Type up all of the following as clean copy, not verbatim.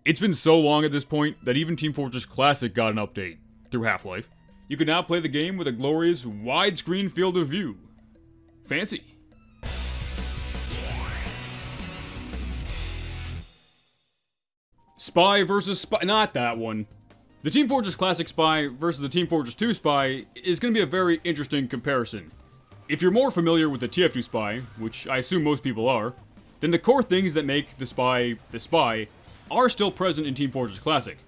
It's been so long at this point that even Team Fortress Classic got an update through Half-Life. You can now play the game with a glorious widescreen field of view. Fancy. Spy versus Spy, not that one. The Team Fortress Classic Spy versus the Team Fortress 2 Spy is going to be a very interesting comparison. If you're more familiar with the TF2 Spy, which I assume most people are, then the core things that make the Spy are still present in Team Fortress Classic.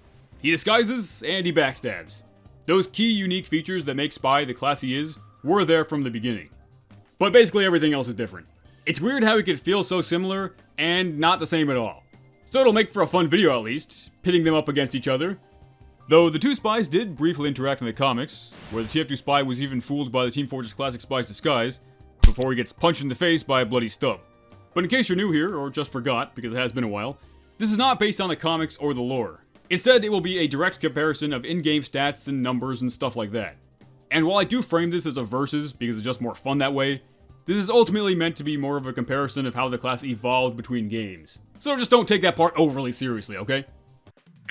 He disguises and he backstabs. Those key unique features that make Spy the class he is were there from the beginning. But basically everything else is different. It's weird how he could feel so similar and not the same at all. So it'll make for a fun video at least, pitting them up against each other. Though the two spies did briefly interact in the comics, where the TF2 Spy was even fooled by the Team Fortress Classic Spy's disguise, before he gets punched in the face by a bloody stub. But in case you're new here, or just forgot, because it has been a while, this is not based on the comics or the lore. Instead, it will be a direct comparison of in-game stats and numbers and stuff like that. And while I do frame this as a versus, because it's just more fun that way, this is ultimately meant to be more of a comparison of how the class evolved between games. So just don't take that part overly seriously, okay?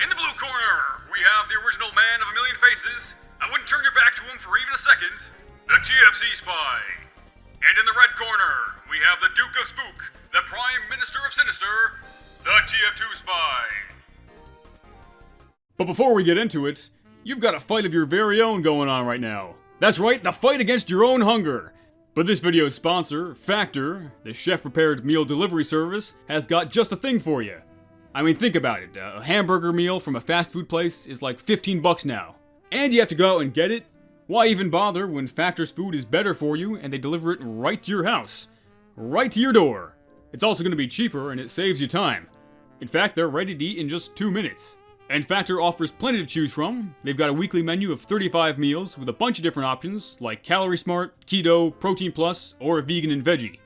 In the blue corner, we have the original man of a million faces. I wouldn't turn your back to him for even a second. The TFC Spy. And in the red corner, we have the Duke of Spook, the Prime Minister of Sinister, the TF2 Spy. But before we get into it, you've got a fight of your very own going on right now. That's right, the fight against your own hunger. But this video's sponsor, Factor, the chef-prepared meal delivery service, has got just a thing for you. I mean, think about it. A hamburger meal from a fast food place is like 15 bucks now. And you have to go out and get it? Why even bother when Factor's food is better for you and they deliver it right to your house? Right to your door. It's also going to be cheaper and it saves you time. In fact, they're ready to eat in just 2 minutes. And Factor offers plenty to choose from. They've got a weekly menu of 35 meals with a bunch of different options like Calorie Smart, Keto, Protein Plus, or Vegan and Veggie.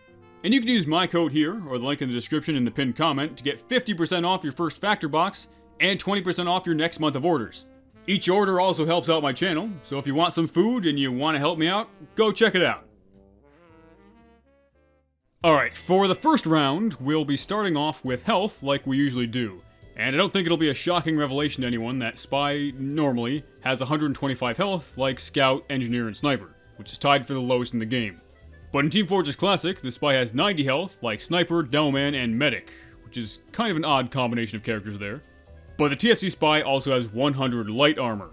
And you can use my code here, or the link in the description in the pinned comment, to get 50% off your first Factor box and 20% off your next month of orders. Each order also helps out my channel, so if you want some food and you want to help me out, go check it out. Alright, for the first round, we'll be starting off with health like we usually do. And I don't think it'll be a shocking revelation to anyone that Spy normally has 125 health like Scout, Engineer, and Sniper, which is tied for the lowest in the game. But in Team Fortress Classic, the Spy has 90 health like Sniper, Demoman, and Medic, which is kind of an odd combination of characters there. But the TFC Spy also has 100 light armor.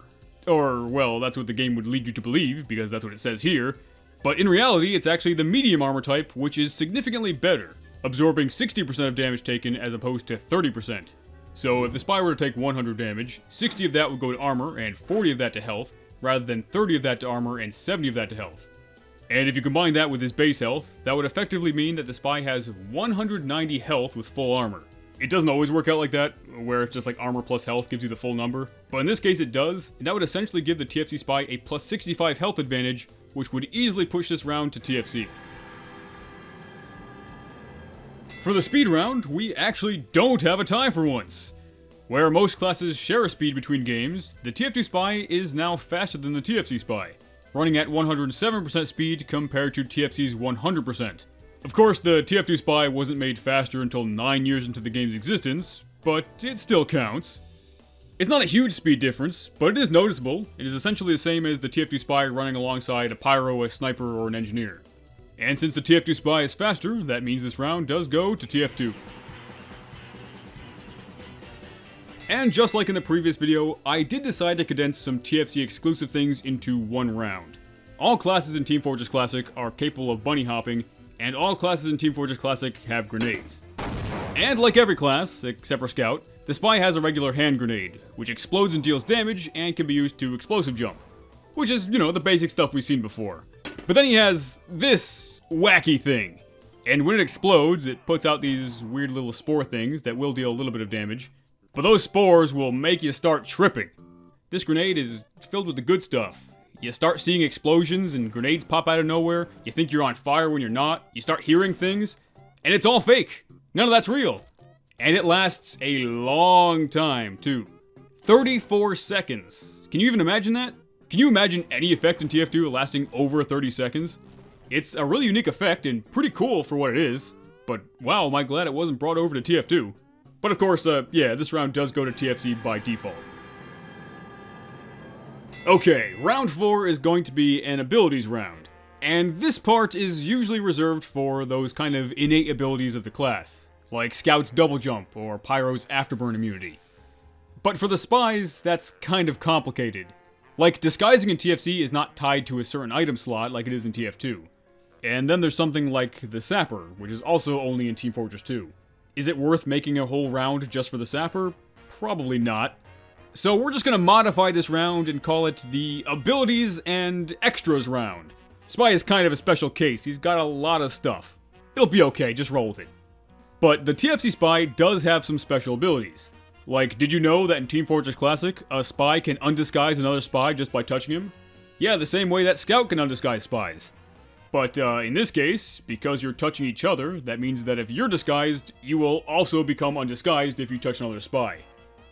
Or, well, that's what the game would lead you to believe, because that's what it says here. But in reality, it's actually the medium armor type, which is significantly better, absorbing 60% of damage taken as opposed to 30%. So if the Spy were to take 100 damage, 60 of that would go to armor and 40 of that to health, rather than 30 of that to armor and 70 of that to health. And if you combine that with his base health, that would effectively mean that the Spy has 190 health with full armor. It doesn't always work out like that, where it's just like armor plus health gives you the full number, but in this case it does, and that would essentially give the TFC Spy a plus 65 health advantage, which would easily push this round to TFC. For the speed round, we actually don't have a tie for once. Where most classes share a speed between games, the TF2 Spy is now faster than the TFC Spy, running at 107% speed compared to TFC's 100%. Of course, the TF2 Spy wasn't made faster until 9 years into the game's existence, but it still counts. It's not a huge speed difference, but it is noticeable. It is essentially the same as the TF2 Spy running alongside a Pyro, a Sniper, or an Engineer. And since the TF2 Spy is faster, that means this round does go to TF2. And just like in the previous video, I did decide to condense some TFC exclusive things into one round. All classes in Team Fortress Classic are capable of bunny hopping, and all classes in Team Fortress Classic have grenades. And like every class, except for Scout, the Spy has a regular hand grenade, which explodes and deals damage and can be used to explosive jump. Which is, you know, the basic stuff we've seen before. But then he has this wacky thing. And when it explodes, it puts out these weird little spore things that will deal a little bit of damage. But those spores will make you start tripping. This grenade is filled with the good stuff. You start seeing explosions and grenades pop out of nowhere. You think you're on fire when you're not. You start hearing things. And it's all fake. None of that's real. And it lasts a long time, too. 34 seconds. Can you even imagine that? Can you imagine any effect in TF2 lasting over 30 seconds? It's a really unique effect and pretty cool for what it is. But wow, am I glad it wasn't brought over to TF2. But of course, yeah, this round does go to TFC by default. Okay, round 4 is going to be an abilities round. And this part is usually reserved for those kind of innate abilities of the class, like Scout's double jump or Pyro's afterburn immunity. But for the spies, that's kind of complicated. Like, disguising in TFC is not tied to a certain item slot like it is in TF2. And then there's something like the Sapper, which is also only in Team Fortress 2. Is it worth making a whole round just for the Sapper? Probably not. So we're just gonna modify this round and call it the Abilities and Extras round. Spy is kind of a special case, he's got a lot of stuff. It'll be okay, just roll with it. But the TFC Spy does have some special abilities. Like, did you know that in Team Fortress Classic, a spy can undisguise another spy just by touching him? Yeah, the same way that Scout can undisguise spies. But in this case, because you're touching each other, that means that if you're disguised, you will also become undisguised if you touch another spy.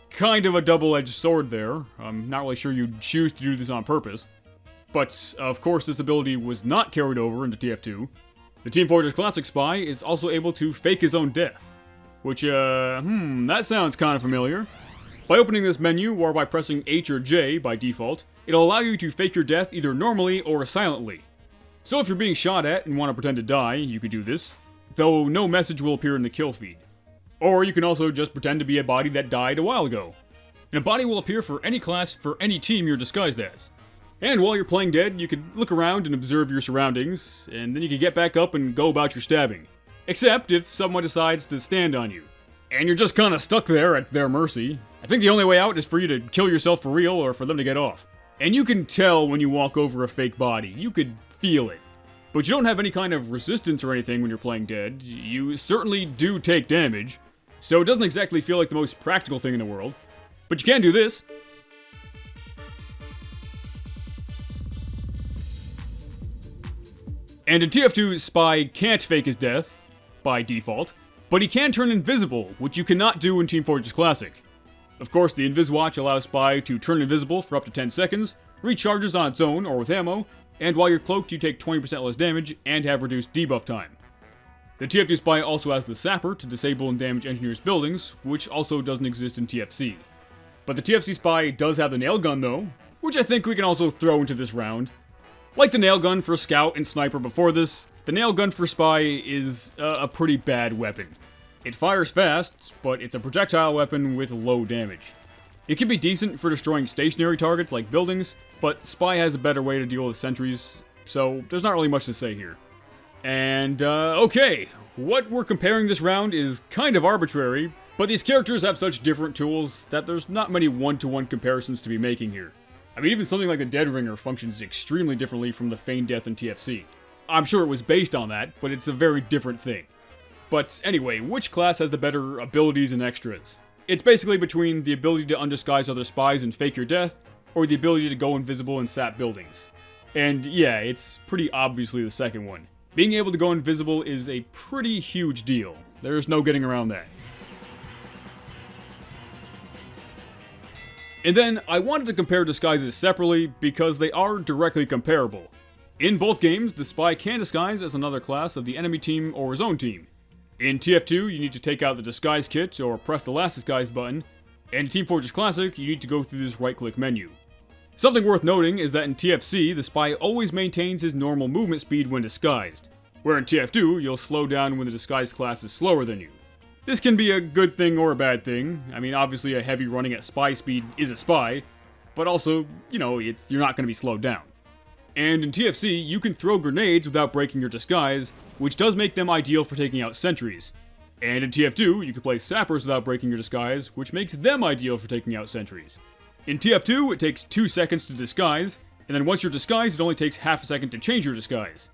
Kind of a double-edged sword there. I'm not really sure you'd choose to do this on purpose. But, of course, this ability was not carried over into TF2. The Team Fortress Classic spy is also able to fake his own death. Which, that sounds kind of familiar. By opening this menu, or by pressing H or J by default, it'll allow you to fake your death either normally or silently. So if you're being shot at and want to pretend to die, you could do this, though no message will appear in the kill feed. Or you can also just pretend to be a body that died a while ago. And a body will appear for any class for any team you're disguised as. And while you're playing dead, you can look around and observe your surroundings, and then you can get back up and go about your stabbing. Except if someone decides to stand on you. And you're just kinda stuck there at their mercy. I think the only way out is for you to kill yourself for real or for them to get off. And you can tell when you walk over a fake body. You could feel it. But you don't have any kind of resistance or anything when you're playing dead. You certainly do take damage. So it doesn't exactly feel like the most practical thing in the world. But you can do this. And in TF2, Spy can't fake his death, by default, but he can turn invisible, which you cannot do in Team Fortress Classic. Of course, the Invis-Watch allows Spy to turn invisible for up to 10 seconds, recharges on its own or with ammo, and while you're cloaked you take 20% less damage and have reduced debuff time. The TF2 Spy also has the Sapper to disable and damage engineers' buildings, which also doesn't exist in TFC. But the TFC Spy does have the nail gun though, which I think we can also throw into this round. Like the nail gun for Scout and Sniper before this, the nail gun for Spy is a pretty bad weapon. It fires fast, but it's a projectile weapon with low damage. It can be decent for destroying stationary targets like buildings, but Spy has a better way to deal with sentries, so there's not really much to say here. And, okay, what we're comparing this round is kind of arbitrary, but these characters have such different tools that there's not many one-to-one comparisons to be making here. I mean, even something like the Dead Ringer functions extremely differently from the Feigned Death in TFC. I'm sure it was based on that, but it's a very different thing. But anyway, which class has the better abilities and extras? It's basically between the ability to undisguise other spies and fake your death, or the ability to go invisible and sap buildings. And yeah, it's pretty obviously the second one. Being able to go invisible is a pretty huge deal. There's no getting around that. And then, I wanted to compare disguises separately because they are directly comparable. In both games, the spy can disguise as another class of the enemy team or his own team. In TF2, you need to take out the disguise kit or press the last disguise button, and in Team Fortress Classic, you need to go through this right-click menu. Something worth noting is that in TFC, the spy always maintains his normal movement speed when disguised, where in TF2, you'll slow down when the disguise class is slower than you. This can be a good thing or a bad thing. I mean, obviously a heavy running at spy speed is a spy, but also, you know, you're not going to be slowed down. And in TFC, you can throw grenades without breaking your disguise, which does make them ideal for taking out sentries. And in TF2, you can play sappers without breaking your disguise, which makes them ideal for taking out sentries. In TF2, it takes 2 seconds to disguise, and then once you're disguised, it only takes half a second to change your disguise.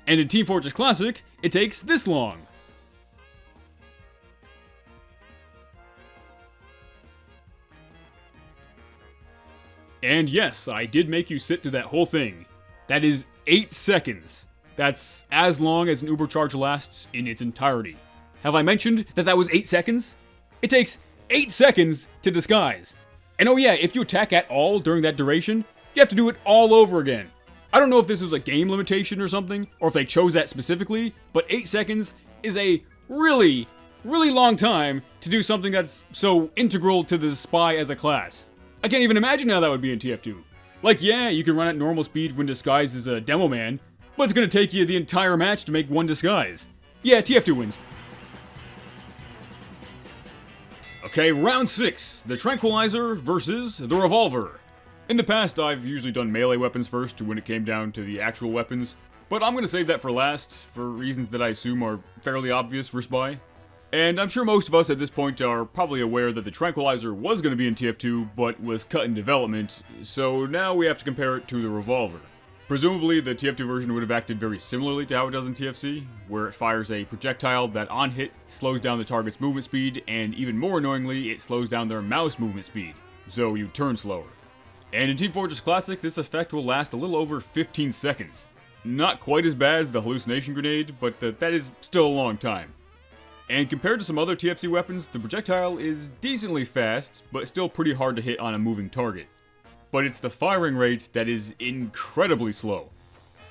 And in Team Fortress Classic, it takes this long. And yes, I did make you sit through that whole thing. That is 8 seconds. That's as long as an Uber charge lasts in its entirety. Have I mentioned that that was 8 seconds? It takes 8 seconds to disguise. And oh yeah, if you attack at all during that duration, you have to do it all over again. I don't know if this was a game limitation or something, or if they chose that specifically, but 8 seconds is a really, really long time to do something that's so integral to the spy as a class. I can't even imagine how that would be in TF2. Like, yeah, you can run at normal speed when disguised as a demo man, but it's gonna take you the entire match to make one disguise. Yeah, TF2 wins. Okay, round 6, the Tranquilizer versus the Revolver. In the past, I've usually done melee weapons first when it came down to the actual weapons, but I'm gonna save that for last, for reasons that I assume are fairly obvious for Spy. And I'm sure most of us at this point are probably aware that the Tranquilizer was gonna be in TF2, but was cut in development, so now we have to compare it to the Revolver. Presumably, the TF2 version would have acted very similarly to how it does in TFC, where it fires a projectile that on hit slows down the target's movement speed, and even more annoyingly, it slows down their mouse movement speed, so you turn slower. And in Team Fortress Classic, this effect will last a little over 15 seconds. Not quite as bad as the hallucination grenade, but that is still a long time. And compared to some other TFC weapons, the projectile is decently fast, but still pretty hard to hit on a moving target. But it's the firing rate that is incredibly slow.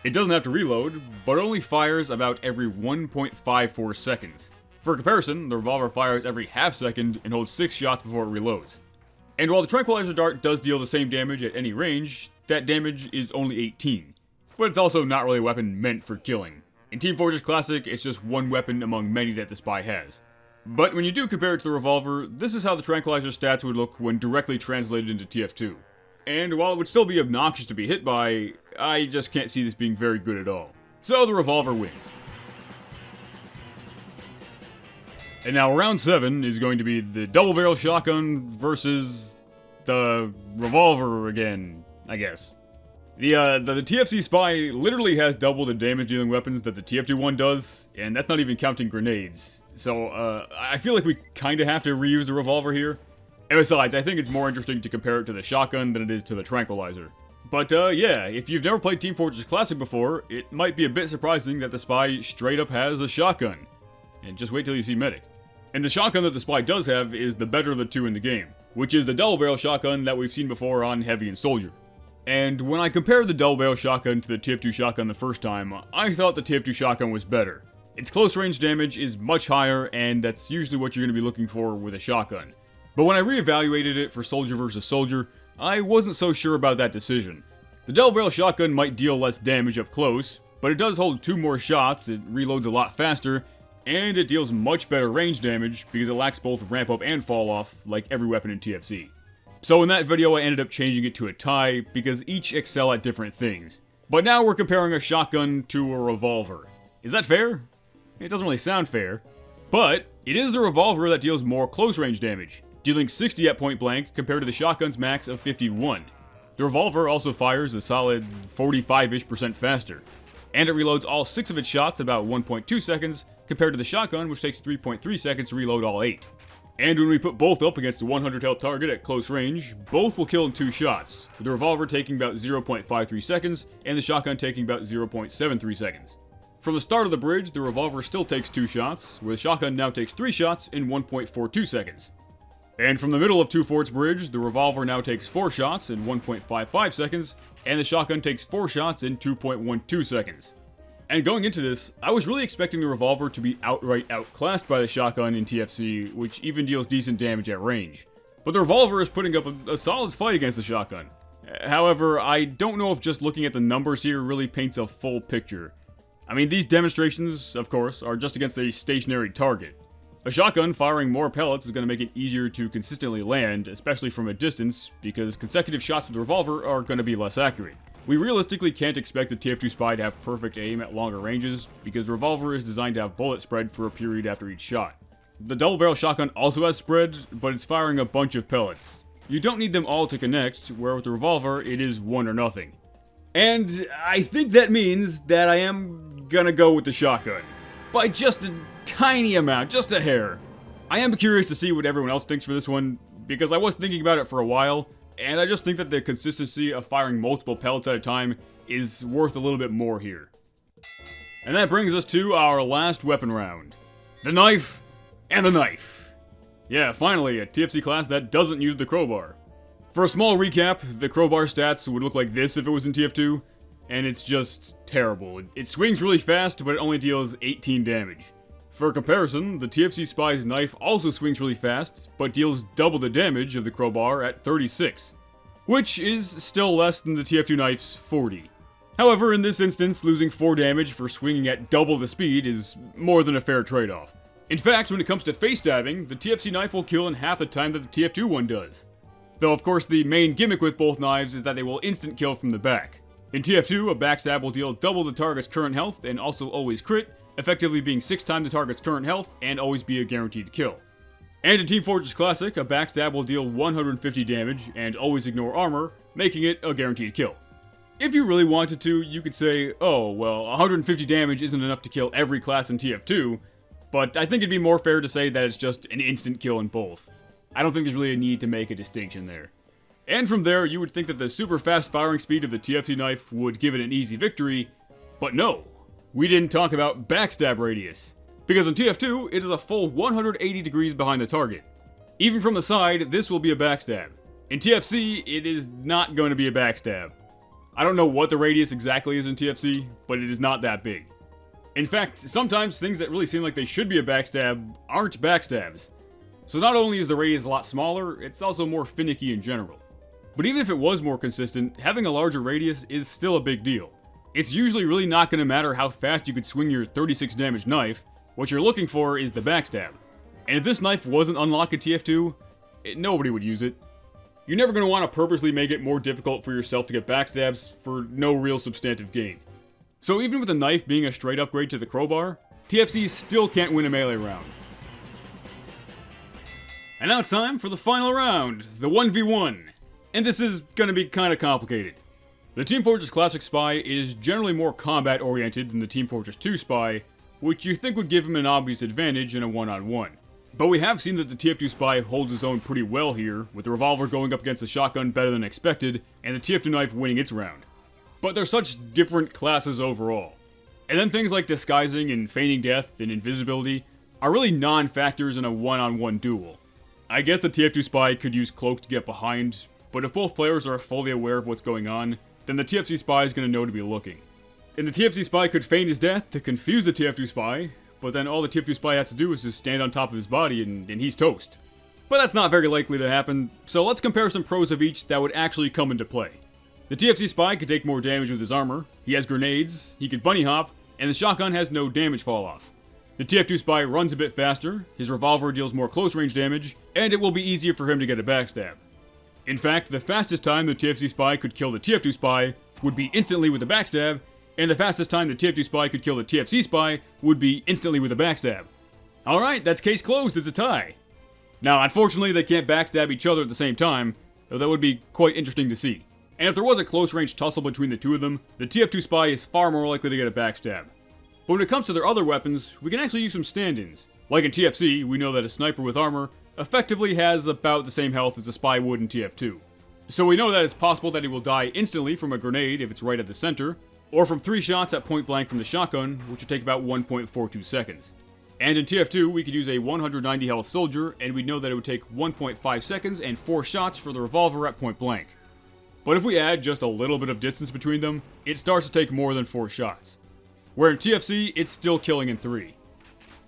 It doesn't have to reload, but only fires about every 1.54 seconds. For comparison, the Revolver fires every half second and holds 6 shots before it reloads. And while the Tranquilizer dart does deal the same damage at any range, that damage is only 18. But it's also not really a weapon meant for killing. In Team Fortress Classic, it's just one weapon among many that the Spy has. But when you do compare it to the Revolver, this is how the Tranquilizer stats would look when directly translated into TF2. And while it would still be obnoxious to be hit by, I just can't see this being very good at all. So the Revolver wins. And now round 7 is going to be the double barrel shotgun versus the Revolver again, I guess. The TFC Spy literally has double the damage dealing weapons that the TF2 one does, and that's not even counting grenades. So I feel like we kinda have to reuse the Revolver here. And besides, I think it's more interesting to compare it to the shotgun than it is to the Tranquilizer. But yeah, if you've never played Team Fortress Classic before, it might be a bit surprising that the Spy straight up has a shotgun. And just wait till you see Medic. And the shotgun that the Spy does have is the better of the two in the game, which is the double barrel shotgun that we've seen before on Heavy and Soldier. And when I compared the double barrel shotgun to the TF2 shotgun the first time, I thought the TF2 shotgun was better. Its close range damage is much higher, and that's usually what you're going to be looking for with a shotgun. But when I reevaluated it for Soldier versus Soldier, I wasn't so sure about that decision. The double barrel shotgun might deal less damage up close, but it does hold 2 more shots, it reloads a lot faster, and it deals much better range damage because it lacks both ramp up and fall off like every weapon in TFC. So in that video I ended up changing it to a tie because each excel at different things. But now we're comparing a shotgun to a Revolver. Is that fair? It doesn't really sound fair. But it is the Revolver that deals more close range damage, dealing 60 at point blank compared to the shotgun's max of 51. The Revolver also fires a solid 45-ish% faster, and it reloads all 6 of its shots in about 1.2 seconds compared to the shotgun, which takes 3.3 seconds to reload all 8. And when we put both up against a 100 health target at close range, both will kill in 2 shots, with the Revolver taking about 0.53 seconds and the shotgun taking about 0.73 seconds. From the start of the bridge, the Revolver still takes 2 shots, where the shotgun now takes 3 shots in 1.42 seconds. And from the middle of Two Forts Bridge, the Revolver now takes 4 shots in 1.55 seconds, and the shotgun takes 4 shots in 2.12 seconds. And going into this, I was really expecting the Revolver to be outright outclassed by the shotgun in TFC, which even deals decent damage at range. But the Revolver is putting up a solid fight against the shotgun. However, I don't know if just looking at the numbers here really paints a full picture. I mean, these demonstrations, of course, are just against a stationary target. A shotgun firing more pellets is going to make it easier to consistently land, especially from a distance, because consecutive shots with the Revolver are going to be less accurate. We realistically can't expect the TF2 Spy to have perfect aim at longer ranges, because the Revolver is designed to have bullet spread for a period after each shot. The double barrel shotgun also has spread, but it's firing a bunch of pellets. You don't need them all to connect, where with the Revolver, it is 1 or nothing. And I think that means that I am gonna go with the shotgun. By just a tiny amount, just a hair. I am curious to see what everyone else thinks for this one, because I was thinking about it for a while, and I just think that the consistency of firing multiple pellets at a time is worth a little bit more here. And that brings us to our last weapon round. The knife and the knife. Yeah, finally, a TFC class that doesn't use the crowbar. For a small recap, the crowbar stats would look like this if it was in TF2, and it's just terrible. It swings really fast, but it only deals 18 damage. For comparison, the TFC Spy's knife also swings really fast, but deals double the damage of the crowbar at 36, which is still less than the TF2 knife's 40. However, in this instance, losing 4 damage for swinging at double the speed is more than a fair trade-off. In fact, when it comes to face stabbing, the TFC knife will kill in half the time that the TF2 one does. Though of course the main gimmick with both knives is that they will instant kill from the back. In TF2, a backstab will deal double the target's current health and also always crit, effectively being 6 times the target's current health and always be a guaranteed kill. And in Team Fortress Classic, a backstab will deal 150 damage and always ignore armor, making it a guaranteed kill. If you really wanted to, you could say, oh, well, 150 damage isn't enough to kill every class in TF2, but I think it'd be more fair to say that it's just an instant kill in both. I don't think there's really a need to make a distinction there. And from there, you would think that the super fast firing speed of the TFC knife would give it an easy victory, but no. We didn't talk about backstab radius, because in TF2, it is a full 180 degrees behind the target. Even from the side, this will be a backstab. In TFC, it is not going to be a backstab. I don't know what the radius exactly is in TFC, but it is not that big. In fact, sometimes things that really seem like they should be a backstab aren't backstabs. So not only is the radius a lot smaller, it's also more finicky in general. But even if it was more consistent, having a larger radius is still a big deal. It's usually really not going to matter how fast you could swing your 36 damage knife. What you're looking for is the backstab. And if this knife wasn't unlocked in TF2, nobody would use it. You're never going to want to purposely make it more difficult for yourself to get backstabs for no real substantive gain. So even with the knife being a straight upgrade to the crowbar, TFC still can't win a melee round. And now it's time for the final round, the 1v1. And this is going to be kind of complicated. The Team Fortress Classic Spy is generally more combat oriented than the Team Fortress 2 Spy, which you think would give him an obvious advantage in a one-on-one. But we have seen that the TF2 Spy holds his own pretty well here, with the Revolver going up against the shotgun better than expected, and the TF2 knife winning its round. But they're such different classes overall. And then things like disguising and feigning death and invisibility are really non-factors in a one-on-one duel. I guess the TF2 Spy could use Cloak to get behind, but if both players are fully aware of what's going on, then the TFC Spy is going to know to be looking. And the TFC Spy could feign his death to confuse the TF2 Spy, but then all the TF2 Spy has to do is just stand on top of his body and he's toast. But that's not very likely to happen, so let's compare some pros of each that would actually come into play. The TFC Spy could take more damage with his armor, he has grenades, he could bunny hop, and the shotgun has no damage fall off. The TF2 Spy runs a bit faster, his revolver deals more close range damage, and it will be easier for him to get a backstab. In fact, the fastest time the TFC Spy could kill the TF2 Spy would be instantly with a backstab, and the fastest time the TF2 Spy could kill the TFC Spy would be instantly with a backstab. Alright, that's case closed, it's a tie. Now, unfortunately, they can't backstab each other at the same time, though that would be quite interesting to see. And if there was a close-range tussle between the two of them, the TF2 Spy is far more likely to get a backstab. But when it comes to their other weapons, we can actually use some stand-ins. Like in TFC, we know that a sniper with armor effectively has about the same health as a spy would in TF2. So we know that it's possible that he will die instantly from a grenade if it's right at the center, or from 3 shots at point blank from the shotgun, which would take about 1.42 seconds. And in TF2, we could use a 190 health soldier, and we know that it would take 1.5 seconds and 4 shots for the revolver at point blank. But if we add just a little bit of distance between them, it starts to take more than 4 shots. Where in TFC, it's still killing in 3.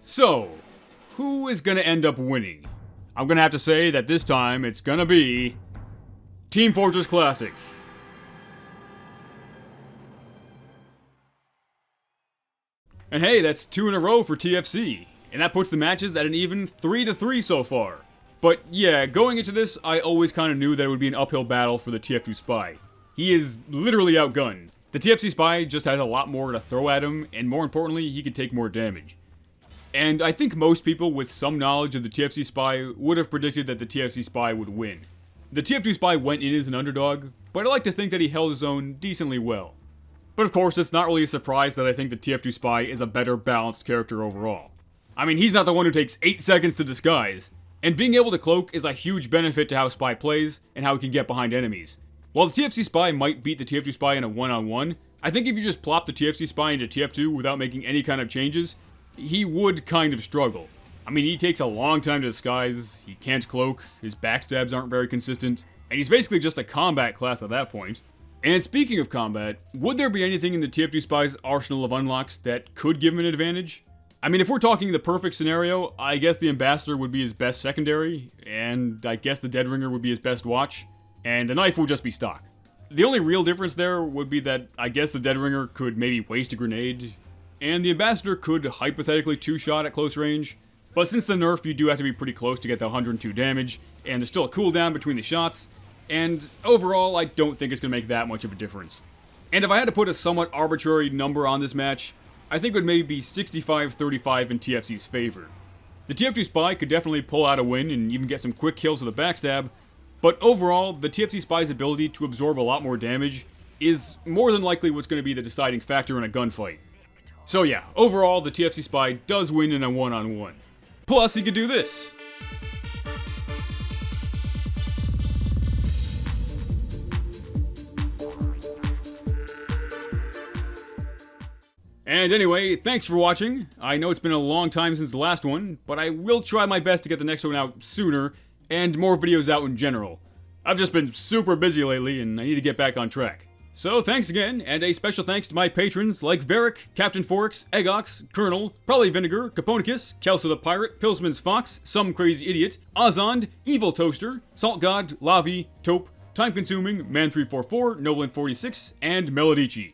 So, who is gonna end up winning? I'm gonna have to say that this time it's gonna be Team Fortress Classic. And hey, that's 2 in a row for TFC, and that puts the matches at an even 3-3 so far. But yeah, going into this, I always kind of knew that it would be an uphill battle for the TF2 Spy. He is literally outgunned. The TFC Spy just has a lot more to throw at him, and more importantly, he can take more damage. And I think most people with some knowledge of the TFC Spy would have predicted that the TFC Spy would win. The TF2 Spy went in as an underdog, but I like to think that he held his own decently well. But of course, it's not really a surprise that I think the TF2 Spy is a better balanced character overall. I mean, he's not the one who takes 8 seconds to disguise, and being able to cloak is a huge benefit to how Spy plays and how he can get behind enemies. While the TFC Spy might beat the TF2 Spy in a one-on-one, I think if you just plop the TFC Spy into TF2 without making any kind of changes, he would kind of struggle. I mean, he takes a long time to disguise, he can't cloak, his backstabs aren't very consistent, and he's basically just a combat class at that point. And speaking of combat, would there be anything in the TF2 Spy's arsenal of unlocks that could give him an advantage? I mean, if we're talking the perfect scenario, I guess the Ambassador would be his best secondary, and I guess the Dead Ringer would be his best watch, and the knife would just be stock. The only real difference there would be that I guess the Dead Ringer could maybe waste a grenade, and the Ambassador could hypothetically two-shot at close range, but since the nerf, you do have to be pretty close to get the 102 damage, and there's still a cooldown between the shots, and overall, I don't think it's going to make that much of a difference. And if I had to put a somewhat arbitrary number on this match, I think it would maybe be 65-35 in TFC's favor. The TF2 Spy could definitely pull out a win and even get some quick kills with a backstab, but overall, the TFC Spy's ability to absorb a lot more damage is more than likely what's going to be the deciding factor in a gunfight. So yeah, overall, the TFC Spy does win in a one-on-one. Plus, he could do this. And anyway, thanks for watching. I know it's been a long time since the last one, but I will try my best to get the next one out sooner, and more videos out in general. I've just been super busy lately, and I need to get back on track. So thanks again, and a special thanks to my patrons like Varric, Captain Forex, Eggox, Colonel, Probably Vinegar, Caponicus, Kelso the Pirate, Pilsman's Fox, Some Crazy Idiot, Ozond, Evil Toaster, Salt God, Lavi, Taupe, Time Consuming, Man344, Noblin46, and Melodici.